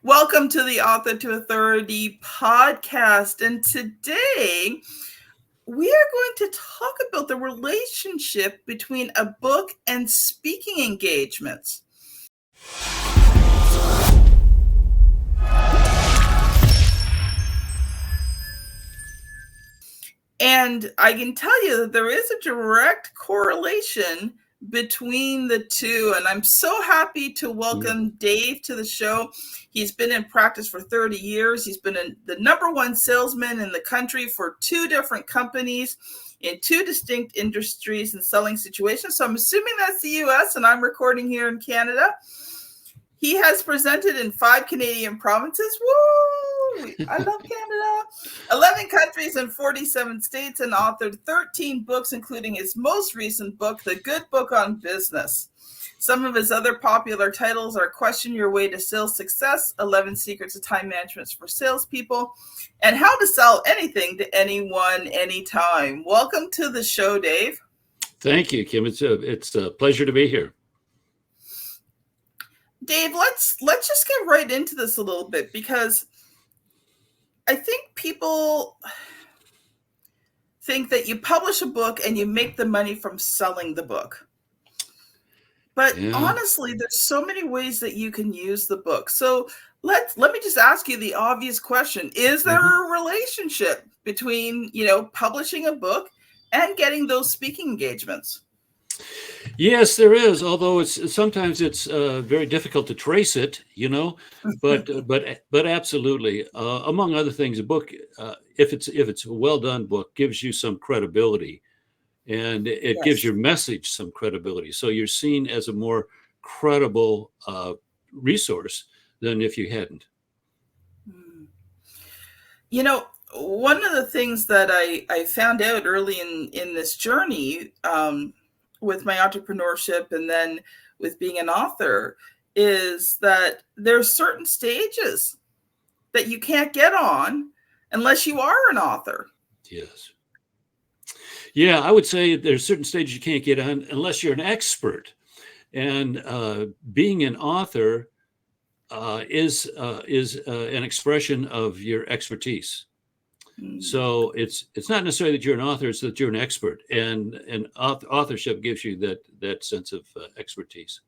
Welcome to the Author to Authority podcast. And today we are going to talk about the relationship between a book and speaking engagements. And I can tell you that there is a direct correlation between the two. And I'm so happy to welcome Dave to the show. He's been in practice for 30 years. He's been the number one salesman in the country for two different companies in two distinct industries and selling situations. So I'm assuming that's the US, and I'm recording here in Canada. He has presented in 5 Canadian provinces. Woo! I love Canada. 11 countries and 47 states, and authored 13 books, including his most recent book, The Good Book on Business. Some of his other popular titles are Question Your Way to Sales Success, 11 Secrets of Time Management for Salespeople, and How to Sell Anything to Anyone, Anytime. Welcome to the show, Dave. Thank you, Kim. It's a pleasure to be here. Dave, let's just get right into this a little bit, because I think people think that you publish a book and you make the money from selling the book. But honestly, there's so many ways that you can use the book. So let me just ask you the obvious question. Is there a relationship between, publishing a book and getting those speaking engagements? Yes, there is. Although sometimes it's very difficult to trace it, but absolutely. Among other things, a book, if it's a well done book, gives you some credibility, and it gives your message some credibility. So you're seen as a more credible resource than if you hadn't. One of the things that I found out early in this journey, with my entrepreneurship and then with being an author, is that there's certain stages that you can't get on unless you are an author. Yes. Yeah, I would say there's certain stages you can't get on unless you're an expert. And being an author is an expression of your expertise. So it's not necessarily that you're an author; it's that you're an expert, and authorship gives you that sense of expertise.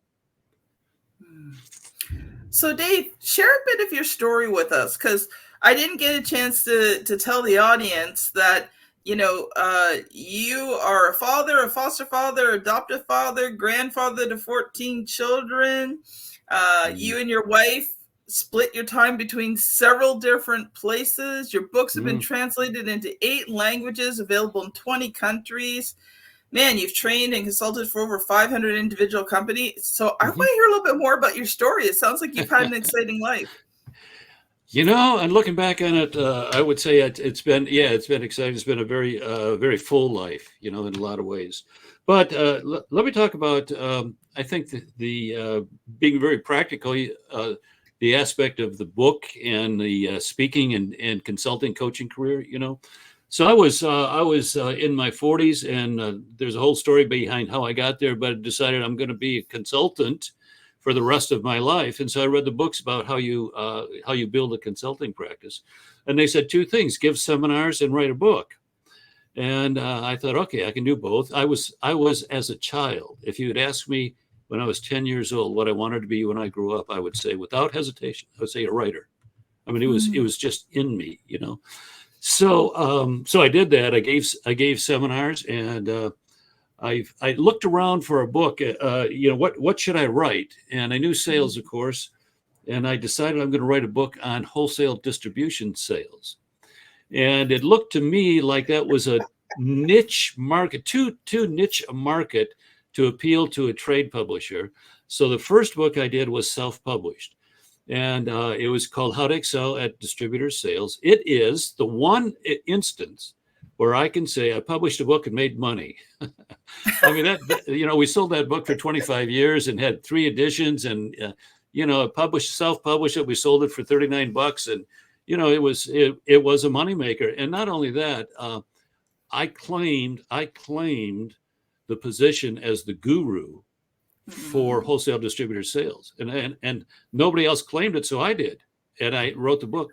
So, Dave, share a bit of your story with us, because I didn't get a chance to tell the audience that you are a father, a foster father, adoptive father, grandfather to 14 children. You and your wife split your time between several different places. Your books have been translated into 8 languages, available in 20 countries. Man, you've trained and consulted for over 500 individual companies. So I want to hear a little bit more about your story. It sounds like you've had an exciting life. And looking back on it, I would say it's been exciting. It's been a very, very full life, in a lot of ways. But let me talk about, I think the being very practical, the aspect of the book and the speaking and consulting coaching career, So I was in my 40s, and there's a whole story behind how I got there, but I decided I'm going to be a consultant for the rest of my life. And so I read the books about how you build a consulting practice. And they said 2 things: give seminars and write a book. And I thought, okay, I can do both. I was as a child, if you had asked me when I was 10 years old what I wanted to be when I grew up, I would say without hesitation, I would say a writer. I mean, it was just in me, So I did that. I gave seminars, and I looked around for a book. What should I write? And I knew sales, of course, and I decided I'm going to write a book on wholesale distribution sales. And it looked to me like that was a niche market, too niche a market to appeal to a trade publisher. So the first book I did was self-published, and it was called How to Excel at Distributor Sales. It is the one instance where I can say I published a book and made money. I mean, we sold that book for 25 years and had 3 editions, and self-published it. We sold it for $39, and it was a moneymaker. And not only that, I claimed the position as the guru for wholesale distributor sales, and nobody else claimed it, so I did. and I wrote the book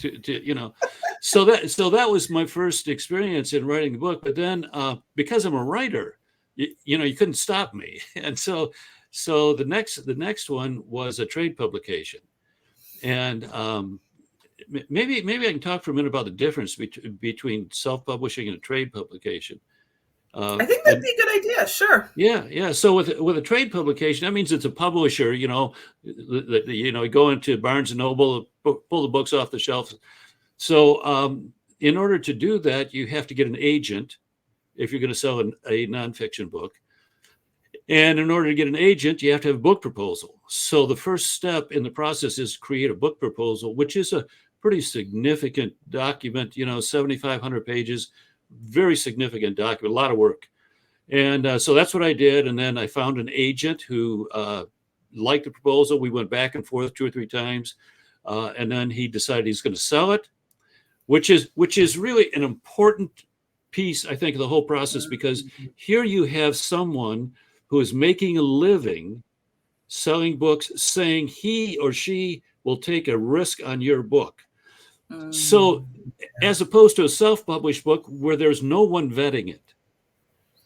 to. So that was my first experience in writing the book. But then because I'm a writer, you couldn't stop me. And so the next one was a trade publication. And maybe I can talk for a minute about the difference between self-publishing and a trade publication. I think that'd be a good idea. Sure. Yeah. So with a trade publication, that means it's a publisher. You go into Barnes and Noble, pull the books off the shelf. So in order to do that, you have to get an agent if you're going to sell a nonfiction book. And in order to get an agent, you have to have a book proposal. So the first step in the process is create a book proposal, which is a pretty significant document, 7,500 pages, very significant document, a lot of work. And so that's what I did. And then I found an agent who liked the proposal. We went back and forth 2 or 3 times. And then he decided he's going to sell it, which is really an important piece, I think, of the whole process, because here you have someone who is making a living selling books, saying he or she will take a risk on your book. So as opposed to a self-published book where there's no one vetting it,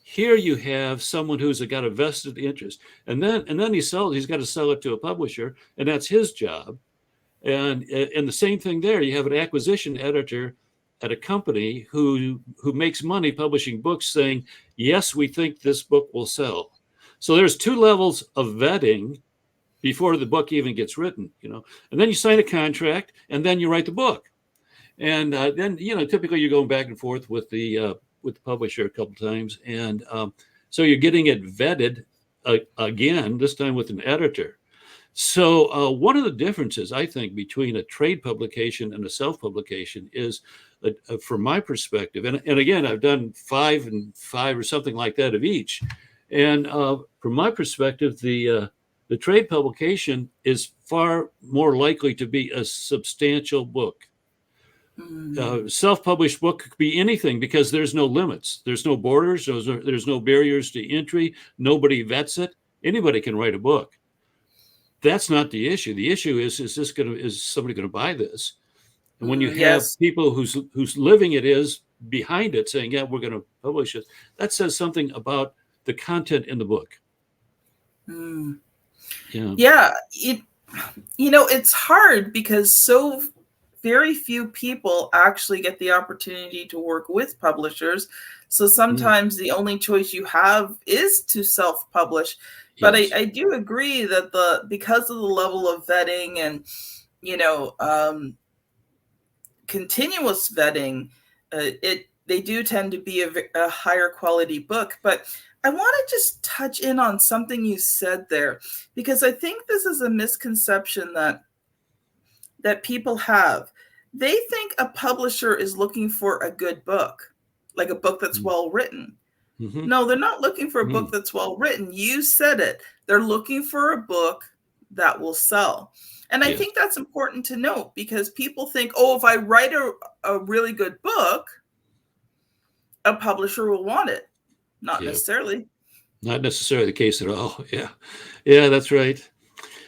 here you have someone who's got a vested interest, and then he's got to sell it to a publisher, and that's his job. And the same thing there, you have an acquisition editor at a company who makes money publishing books, saying, yes, we think this book will sell. So there's 2 levels of vetting before the book even gets written, and then you sign a contract, and then you write the book. And then, typically you're going back and forth with the publisher a couple times. And so you're getting it vetted again, this time with an editor. So one of the differences, I think, between a trade publication and a self-publication is, from my perspective, and again, I've done 5 and 5 or something like that of each. And from my perspective, the trade publication is far more likely to be a substantial book. Self-published book could be anything because there's no limits. There's no borders. There's no barriers to entry. Nobody vets it. Anybody can write a book. That's not the issue. The issue is somebody going to buy this? And when you have people whose living it is behind it saying, yeah, we're going to publish it, that says something about the content in the book. Yeah. It's hard because so very few people actually get the opportunity to work with publishers. So sometimes the only choice you have is to self-publish. But yes. I do agree that because of the level of vetting and, continuous vetting, they do tend to be a higher quality book. But I want to just touch in on something you said there, because I think this is a misconception that people have. They think a publisher is looking for a good book, like a book that's well written. No, they're not looking for a book that's well written. You said it. They're looking for a book that will sell. And I think that's important to note, because people think, if I write a really good book, a publisher will want it. Not necessarily. Not necessarily the case at all. Yeah, that's right.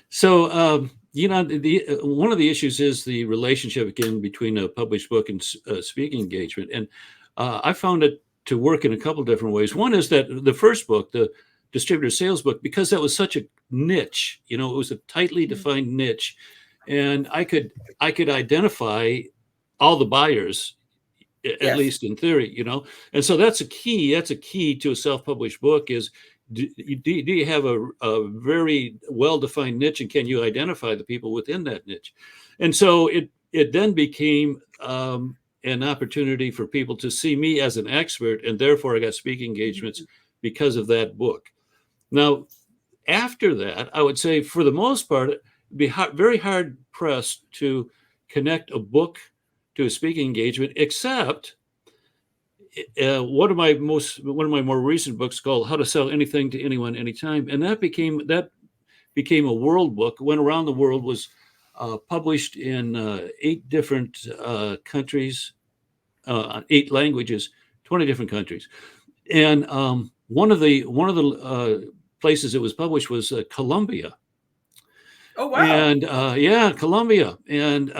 So, one of the issues is the relationship, again, between a published book and speaking engagement. And I found it to work in a couple different ways. One is that the first book, the distributor sales book, because that was such a niche, it was a tightly defined niche, and I could identify all the buyers, at least in theory, and so that's a key to a self-published book is, do you have a very well-defined niche, and can you identify the people within that niche? And so it then became an opportunity for people to see me as an expert, and therefore I got speaking engagements because of that book. Now, after that, I would say for the most part, it'd be very hard pressed to connect a book to a speaking engagement, except one of my more recent books called How to Sell Anything to Anyone, Anytime. And that became a world book, went around the world, was published in 8 different countries, 8 languages, 20 different countries. And one of the places it was published was Colombia. Oh, wow. And yeah, Colombia. And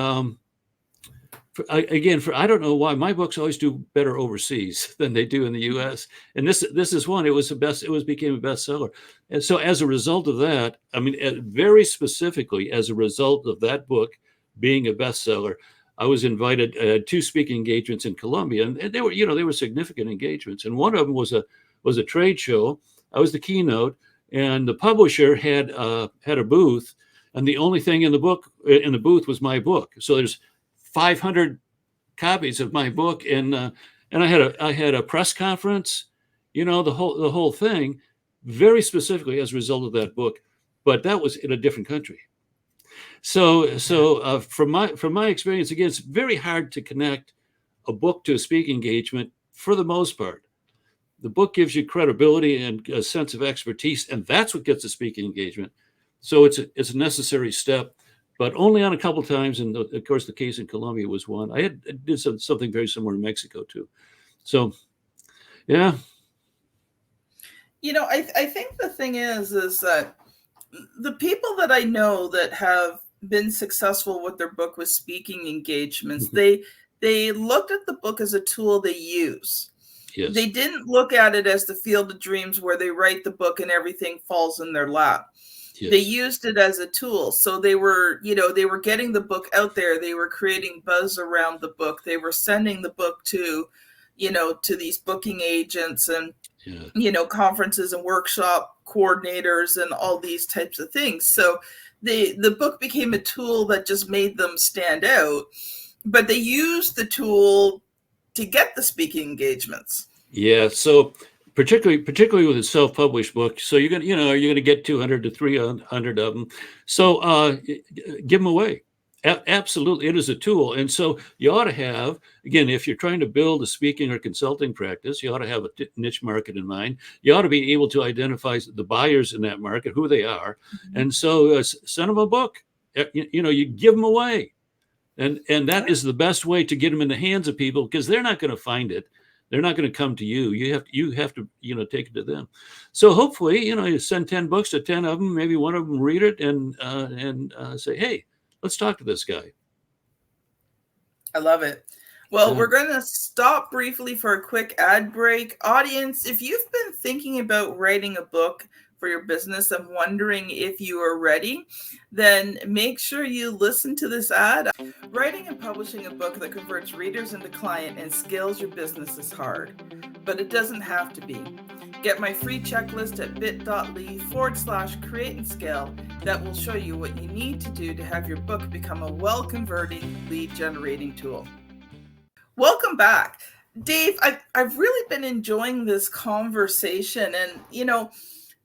again, I don't know why my books always do better overseas than they do in the U.S. And this is one. It was the best. It was became a bestseller. And so as a result of that, I mean, very specifically as a result of that book being a bestseller, I was invited to speaking engagements in Colombia, and they were, they were significant engagements. And one of them was a trade show. I was the keynote, and the publisher had a booth, and the only thing in the booth was my book. So there's 500 copies of my book, and I had a press conference, the whole thing, very specifically as a result of that book. But that was in a different country. So from my experience, again, it's very hard to connect a book to a speaking engagement for the most part. The book gives you credibility and a sense of expertise, and that's what gets a speaking engagement. So it's a necessary step, but only on a couple of times. And of course, the case in Colombia was one. I did something very similar in Mexico too. So, yeah. I think the thing is that the people that I know that have been successful with their book with speaking engagements, they looked at the book as a tool they use. Yes. They didn't look at it as the field of dreams where they write the book and everything falls in their lap. Yes. They used it as a tool. So they were getting the book out there. They were creating buzz around the book. They were sending the book to these booking agents and, conferences and workshop coordinators and all these types of things. So the book became a tool that just made them stand out, but they used the tool to get the speaking engagements. Yeah. So particularly with a self-published book, so you're gonna get 200 to 300 of them. So give them away. Absolutely, it is a tool. And so you ought to have, again, if you're trying to build a speaking or consulting practice, you ought to have a niche market in mind. You ought to be able to identify the buyers in that market, who they are. Mm-hmm. And so send them a book. You give them away. And that is the best way to get them in the hands of people, because they're not going to find it. They're not going to come to you. You have to take it to them. So hopefully, you send 10 books to 10 of them, maybe one of them read it and say, hey, let's talk to this guy. I love it. Well, we're going to stop briefly for a quick ad break. Audience, if you've been thinking about writing a book for your business and wondering if you are ready, then make sure you listen to this ad. Writing and publishing a book that converts readers into client and scales your business is hard, but it doesn't have to be. Get my free checklist at bit.ly/create and scale that will show you what you need to do to have your book become a well-converting lead generating tool. Welcome back. Dave, I've really been enjoying this conversation, and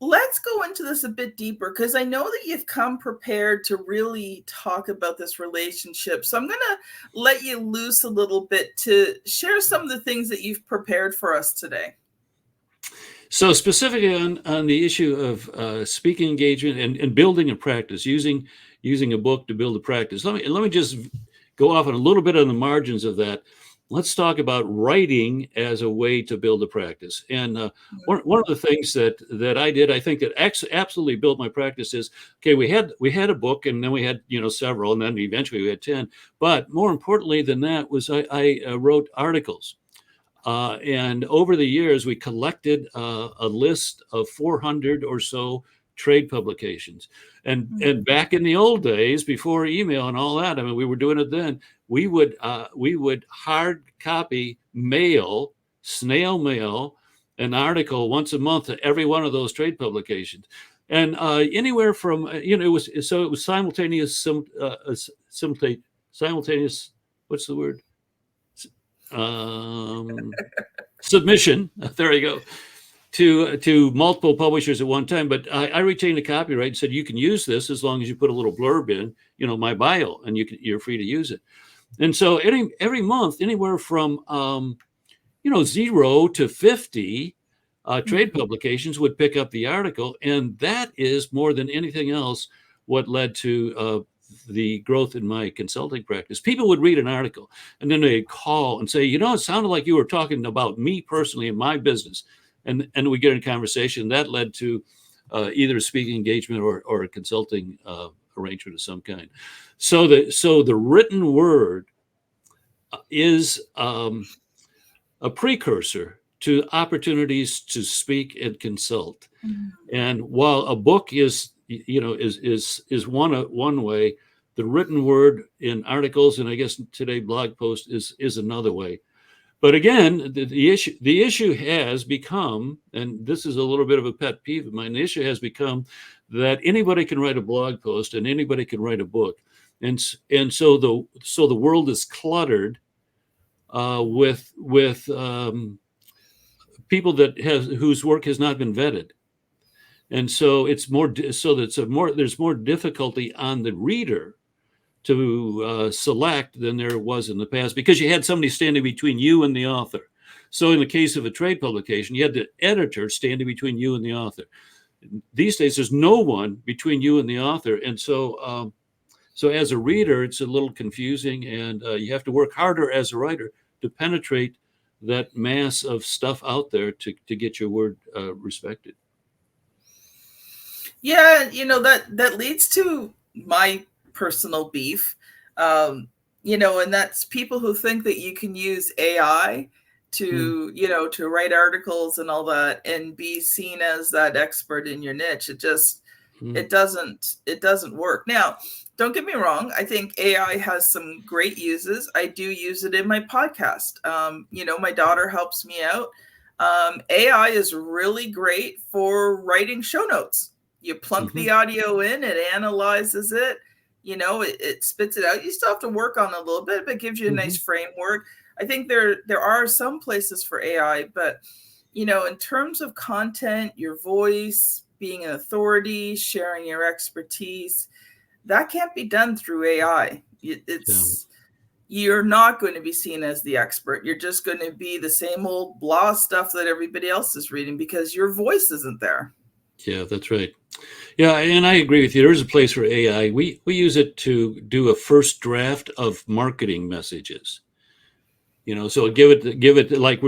let's go into this a bit deeper, because I know that you've come prepared to really talk about this relationship. So I'm going to let you loose a little bit to share some of the things that you've prepared for us today. So specifically on the issue of speaking engagement and building a practice, using a book to build a practice. Let me just go off on a little bit on the margins of that. Let's talk about writing as a way to build a practice. And one of the things that I did, I think that absolutely built my practice is, okay, we had a book, and then we had several, and then eventually we had 10. But more importantly than that was I wrote articles. And over the years, we collected a list of 400 or so trade publications. And back in the old days, before email and all that, I mean, we were doing it then. We would hard copy mail, snail mail, an article once a month to every one of those trade publications. And anywhere from it was simultaneous. Simultaneous. What's the word? Submission. There you go. To multiple publishers at one time, but I retained the copyright and said, you can use this as long as you put a little blurb in, my bio, and you're free to use it. And so every month, anywhere from 0 to 50 trade publications would pick up the article, and that is more than anything else what led to the growth in my consulting practice. People would read an article, and then they'd call and say, it sounded like you were talking about me personally in my business. And we get in a conversation that led to either a speaking engagement or a consulting arrangement of some kind. So the written word is a precursor to opportunities to speak and consult. And while a book is one way, the written word in articles, and I guess today blog post, is another way. But again, the issue has become, and this is a little bit of a pet peeve of mine, the issue has become that anybody can write a blog post and anybody can write a book. And so the world is cluttered with people whose work has not been vetted. And so there's more difficulty on the reader to select than there was in the past, because you had somebody standing between you and the author. So in the case of a trade publication, you had the editor standing between you and the author. These days, there's no one between you and the author. And so as a reader, it's a little confusing, and you have to work harder as a writer to penetrate that mass of stuff out there to get your word respected. Yeah, that leads to my personal beef, and that's people who think that you can use AI to to write articles and all that and be seen as that expert in your niche. It just it doesn't work. Now, don't get me wrong, I think AI has some great uses. I do use it in my podcast. My daughter helps me out. AI is really great for writing show notes. You plunk the audio in, it analyzes it, it spits it out. You still have to work on it a little bit, but it gives you a nice framework. I think there are some places for AI, but, in terms of content, your voice, being an authority, sharing your expertise, that can't be done through AI. You're not going to be seen as the expert. You're just going to be the same old blah stuff that everybody else is reading because your voice isn't there. Yeah, that's right. Yeah, and I agree with you. There is a place for AI. We use it to do a first draft of marketing messages. So give it like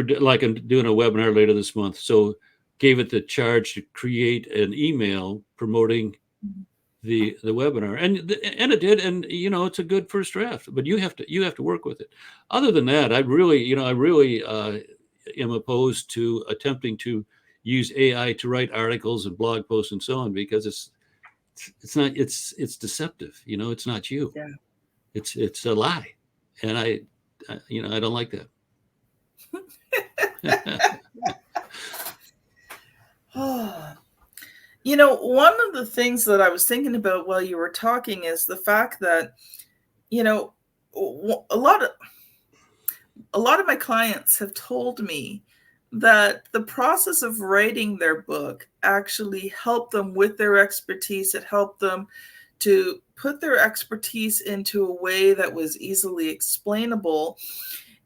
I'm doing a webinar later this month. So gave it the charge to create an email promoting the webinar, and it did, and it's a good first draft. But you have to work with it. Other than that, I really am opposed to attempting to use AI to write articles and blog posts and so on, because it's deceptive. It's not you. Yeah. It's a lie, and I don't like that. One of the things that I was thinking about while you were talking is the fact that, a lot of my clients have told me that the process of writing their book actually helped them with their expertise. It helped them to put their expertise into a way that was easily explainable.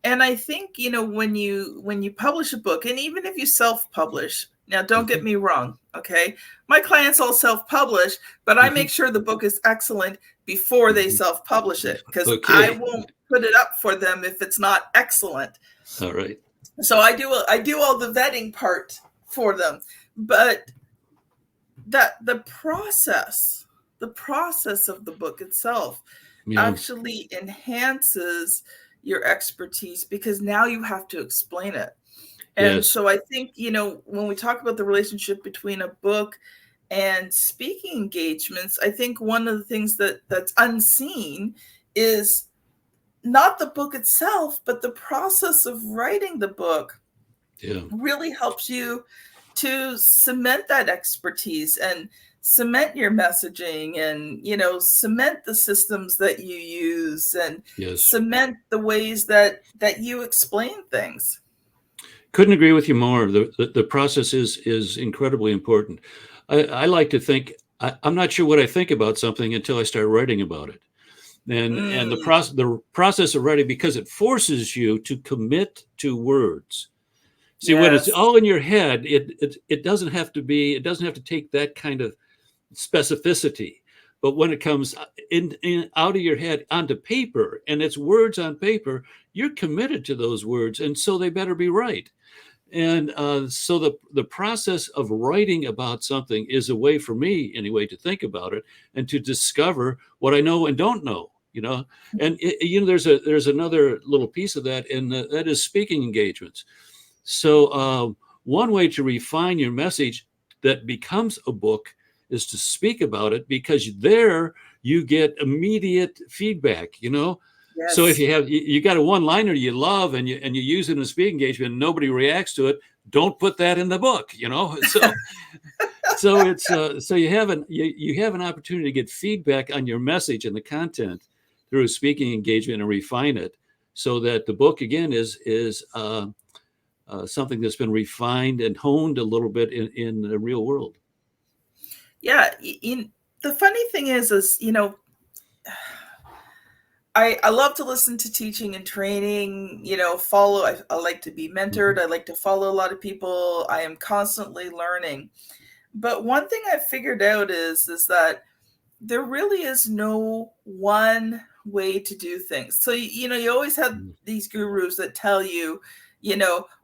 And I think, when you publish a book, and even if you self-publish, now don't get me wrong, okay? My clients all self-publish, but I make sure the book is excellent before they self-publish it, because I won't put it up for them if it's not excellent. All right. So I do all the vetting part for them, but the process of the book itself actually enhances your expertise, because now you have to explain it. And so I think, when we talk about the relationship between a book and speaking engagements, I think one of the things that's unseen is not the book itself, but the process of writing the book really helps you to cement that expertise and cement your messaging and, cement the systems that you use and cement the ways that you explain things. Couldn't agree with you more. The process is incredibly important. I like to think, I'm not sure what I think about something until I start writing about it. And the process of writing, because it forces you to commit to words. See, when it's all in your head, it doesn't have to take that kind of specificity. But when it comes in out of your head onto paper, and it's words on paper, you're committed to those words, and so they better be right. And so the process of writing about something is a way for me, anyway, to think about it and to discover what I know and don't know. And there's another little piece of that, and that is speaking engagements. So one way to refine your message that becomes a book is to speak about it, because there you get immediate feedback. So if Yes. you got a one-liner you love and you use it in a speaking engagement and nobody reacts to it, don't put that in the book. So it's so you have an opportunity to get feedback on your message and the content through a speaking engagement and refine it, so that the book again is something that's been refined and honed a little bit in the real world. Yeah. The funny thing is I love to listen to teaching and training, follow. I like to be mentored. I like to follow a lot of people. I am constantly learning. But one thing I've figured out is that there really is no one way to do things. So, you always have these gurus that tell you,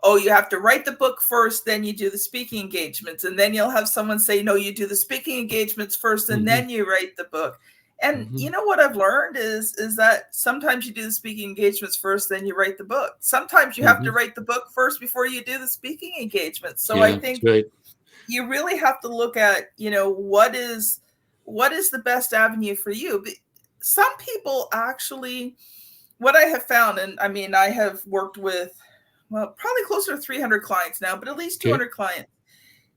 oh, you have to write the book first, then you do the speaking engagements. And then you'll have someone say, no, you do the speaking engagements first, and then you write the book. And you know what I've learned is that sometimes you do the speaking engagements first, then you write the book. Sometimes you have to write the book first before you do the speaking engagements. So I think you really have to look at, what is the best avenue for you. But some people actually, what I have found, and I mean, I have worked with, well, probably closer to 300 clients now, but at least 200 clients,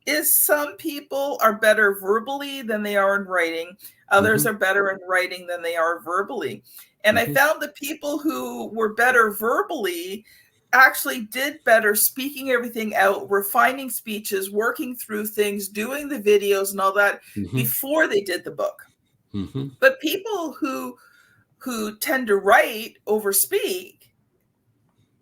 is some people are better verbally than they are in writing. Others are better in writing than they are verbally. And I found the people who were better verbally actually did better speaking everything out, refining speeches, working through things, doing the videos and all that before they did the book. But people who tend to write over speak,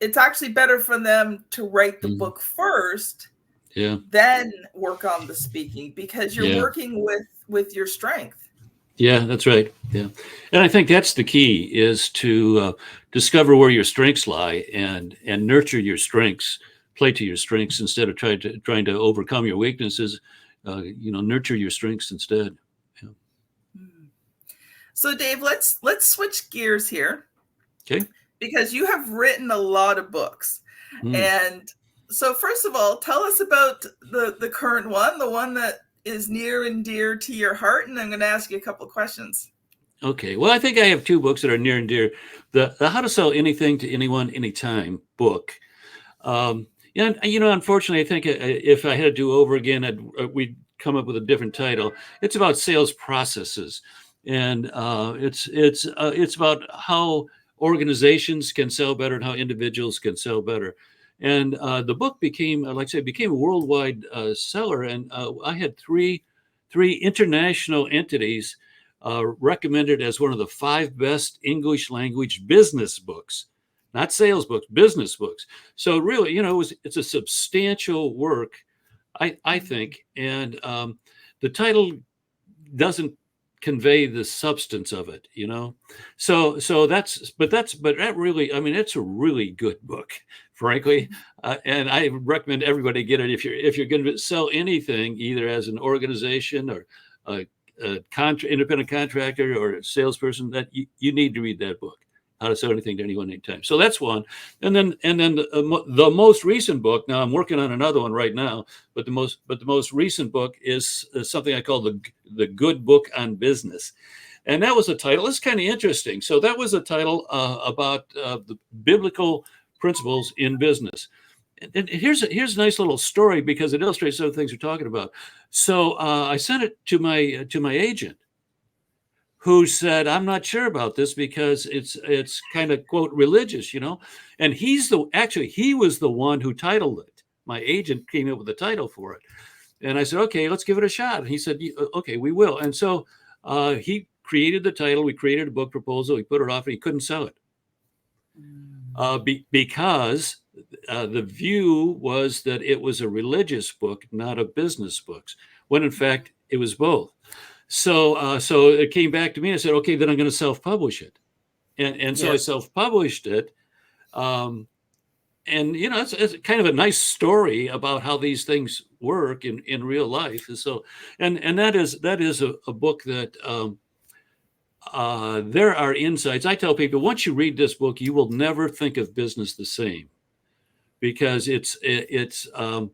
it's actually better for them to write the book first, then work on the speaking, because you're working with your strength. Yeah, that's right. Yeah. And I think that's the key, is to discover where your strengths lie and nurture your strengths, play to your strengths instead of trying to overcome your weaknesses. Nurture your strengths instead. Yeah. So Dave, let's switch gears here. Okay. Because you have written a lot of books. And so first of all, tell us about the current one, the one that is near and dear to your heart, and I'm going to ask you a couple of questions. Okay. Well, I think I have two books that are near and dear. The How to Sell Anything to Anyone Anytime book. Unfortunately, I think if I had to do over again, we'd come up with a different title. It's about sales processes, and it's about how organizations can sell better and how individuals can sell better. And the book became, like I said, became a worldwide seller. And I had three international entities recommended as one of the 5 best English language business books, not sales books, business books. So really, it's a substantial work, I think. And the title doesn't convey the substance of it, so that really, I mean, it's a really good book, frankly, and I recommend everybody get it if you're going to sell anything, either as an organization or a independent contractor or a salesperson, that you need to read that book, How to Sell Anything to Anyone Anytime. So that's one. And then the most recent book, now I'm working on another one right now, but the most recent book is something I call the Good Book on Business. And that was a title. It's kind of interesting. So that was a title about the biblical principles in business. And here's a nice little story, because it illustrates some of the things we're talking about. So I sent it to my agent, who said, I'm not sure about this because it's kind of, quote, religious, and he was the one who titled it. My agent came up with the title for it. And I said, okay, let's give it a shot. And he said, okay, we will. And so he created the title. We created a book proposal. He put it off, and he couldn't sell it because the view was that it was a religious book, not a business book, when in fact it was both. So it came back to me, and I said, okay, then I'm going to self-publish it. And so I self-published it. And and it's kind of a nice story about how these things work in real life. And so, and that is a book that there are insights. I tell people, once you read this book, you will never think of business the same, because it's an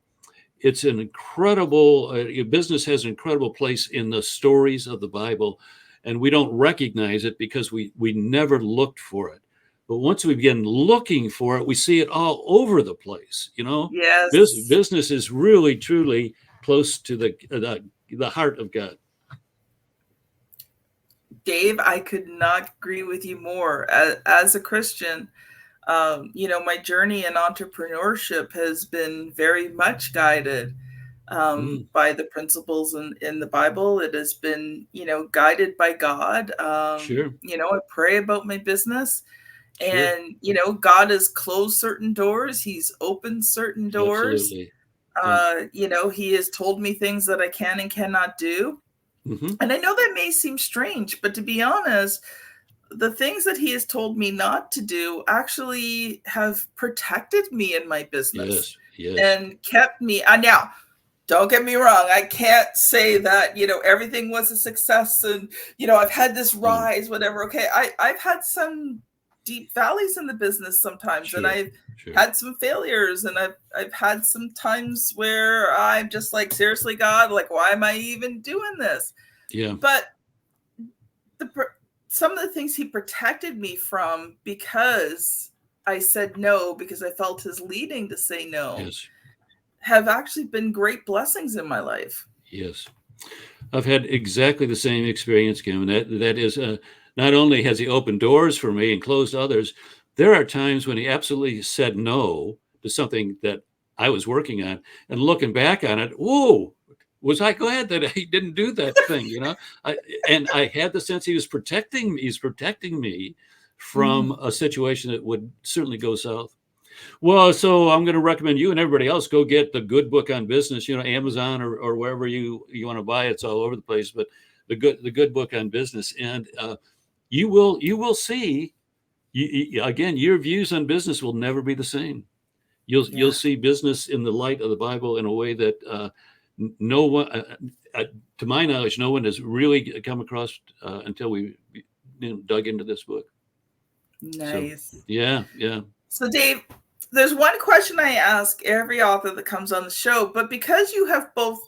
incredible business has an incredible place in the stories of the Bible, and we don't recognize it because we never looked for it. But once we begin looking for it, we see it all over the place. Yes. Business is really truly close to the heart of God. Dave, I could not agree with you more. As a Christian, my journey in entrepreneurship has been very much guided by the principles in the Bible. It has been, guided by God. Sure. I pray about my business, Sure. and, God has closed certain doors. He's opened certain doors. Absolutely. Yeah. He has told me things that I can and cannot do. Mm-hmm. And I know that may seem strange, but to be honest, the things that he has told me not to do actually have protected me in my business Yes. and kept me. Now, don't get me wrong. I can't say that, everything was a success and, I've had this rise, whatever. Okay. I've had some deep valleys in the business sometimes, Sure. and I've Sure. had some failures, and I've had some times where I'm just like, seriously, God, like, why am I even doing this? Yeah. But some of the things he protected me from, because I said no, because I felt his leading to say no, Yes. have actually been great blessings in my life. Yes. I've had exactly the same experience, Kim. And that is, not only has he opened doors for me and closed others, there are times when he absolutely said no to something that I was working on, and looking back on it, whoa, was I glad that he didn't do that thing? And I had the sense he was protecting me. He's protecting me from a situation that would certainly go south. Well, so I'm going to recommend you and everybody else go get the Good Book on Business, Amazon or wherever you want to buy it. It's all over the place, but the Good Book on Business, and you will see, again, your views on business will never be the same. You'll see business in the light of the Bible in a way that no one, to my knowledge, no one has really come across until we dug into this book. Nice. So, yeah. So, Dave, there's one question I ask every author that comes on the show, but because you have both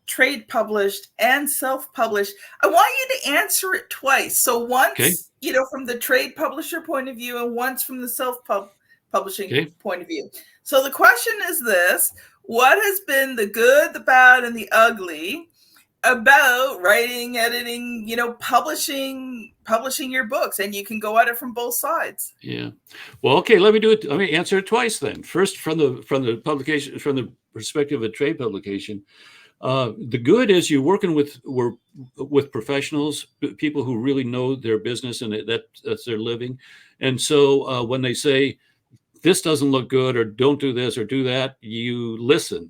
trade published and self-published, I want you to answer it twice. So once, from the trade publisher point of view, and once from the self-publishing point of view. So the question is this: what has been the good, the bad, and the ugly about writing, editing, publishing your books? And you can go at it from both sides. Yeah. Well, okay, let me answer it twice then. First, from the publication, from the perspective of trade publication. The good is you're working with professionals, people who really know their business, and that's their living. And so when they say this doesn't look good, or don't do this or do that, you listen,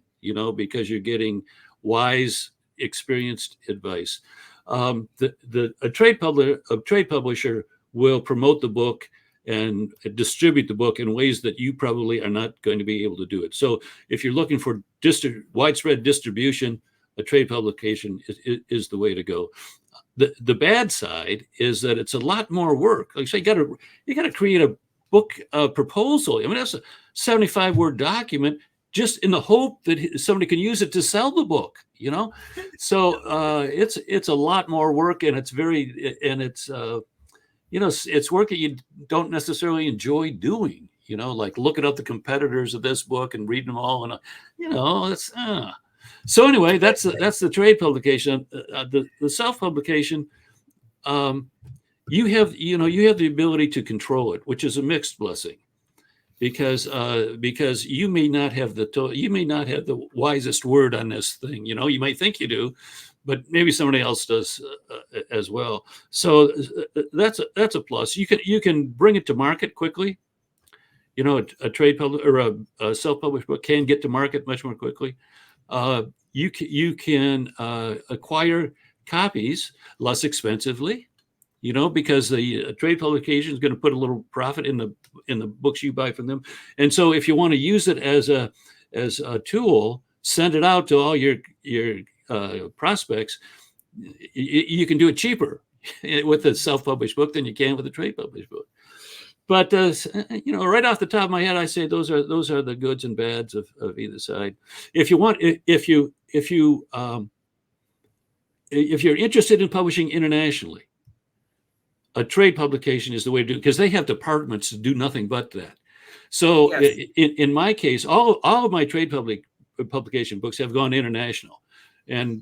because you're getting wise, experienced advice. A trade publisher will promote the book and distribute the book in ways that you probably are not going to be able to do it. So if you're looking for widespread distribution, a trade publication is the way to go. The bad side is that it's a lot more work. Like, so you got to create a book proposal. I mean, that's a 75-word document, just in the hope that somebody can use it to sell the book. So it's a lot more work, and it's it's work that you don't necessarily enjoy doing, like looking up the competitors of this book and reading them all. And, it's, so anyway, that's the trade publication. The self-publication, you have the ability to control it, which is a mixed blessing, because you may not have the wisest word on this thing. You might think you do, but maybe somebody else does as well. So that's a plus. You can bring it to market quickly. A trade or a self-published book can get to market much more quickly. You can acquire copies less expensively. because the trade publication is going to put a little profit in the books you buy from them. And so if you want to use it as a tool, send it out to all your prospects. You can do it cheaper with a self-published book than you can with a trade published book. But right off the top of my head, I say those are the goods and bads of either side. If you're interested in publishing internationally, a trade publication is the way to do it, because they have departments to do nothing but that. So yes. in my case, all of my trade publication books have gone international, and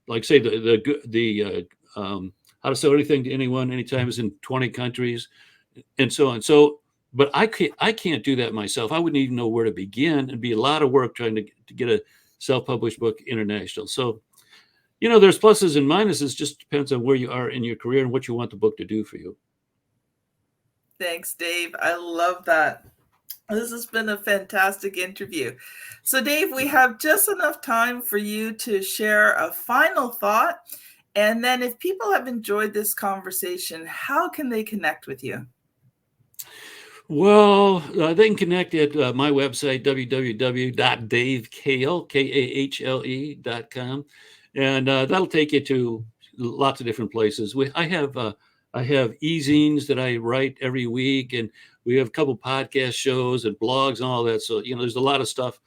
like say the How to Sell Anything to Anyone Anytime is in 20 countries, and so on. So, but I can't do that myself. I wouldn't even know where to begin. It'd be a lot of work trying to get a self-published book international. So, there's pluses and minuses. Just depends on where you are in your career and what you want the book to do for you. Thanks, Dave. I love that. This has been a fantastic interview. So, Dave, we have just enough time for you to share a final thought. And then if people have enjoyed this conversation, how can they connect with you? Well, they can connect at my website, www.davekahle.com. And that'll take you to lots of different places. I have e-zines that I write every week, and we have a couple podcast shows and blogs and all that. So, there's a lot of stuff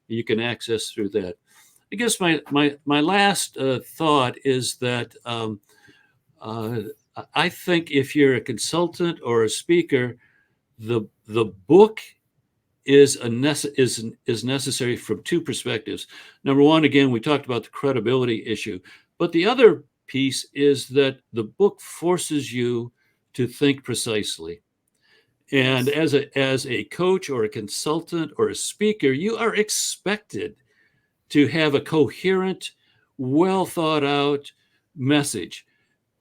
you can access through that. I guess my last thought is that I think if you're a consultant or a speaker, the book is necessary from two perspectives. Number one, again, we talked about the credibility issue, but the other piece is that the book forces you to think precisely. And as a coach or a consultant or a speaker, you are expected to have a coherent, well thought out message.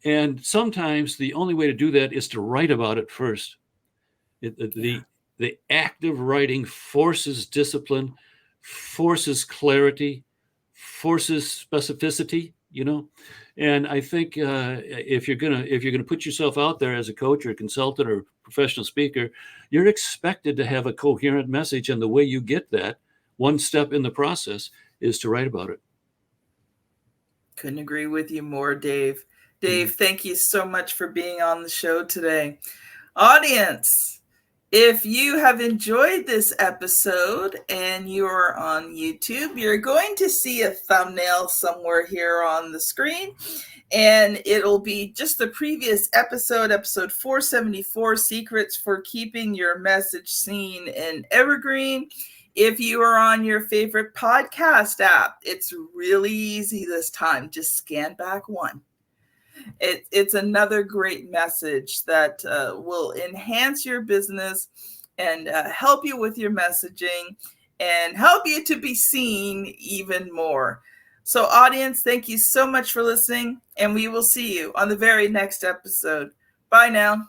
And sometimes the only way to do that is to write about it first. The act of writing forces discipline, forces clarity, forces specificity, And I think if you're gonna put yourself out there as a coach or a consultant or professional speaker, you're expected to have a coherent message, and the way you get that, one step in the process, is to write about it. Couldn't agree with you more, Dave. Dave, thank you so much for being on the show today. Audience, if you have enjoyed this episode and you're on YouTube, you're going to see a thumbnail somewhere here on the screen, and it'll be just the previous episode 474, Secrets for Keeping Your Message Seen and Evergreen. If you are on your favorite podcast app, it's really easy this time. Just scan back one. It's another great message that will enhance your business and help you with your messaging and help you to be seen even more. So, audience, thank you so much for listening, and we will see you on the very next episode. Bye now.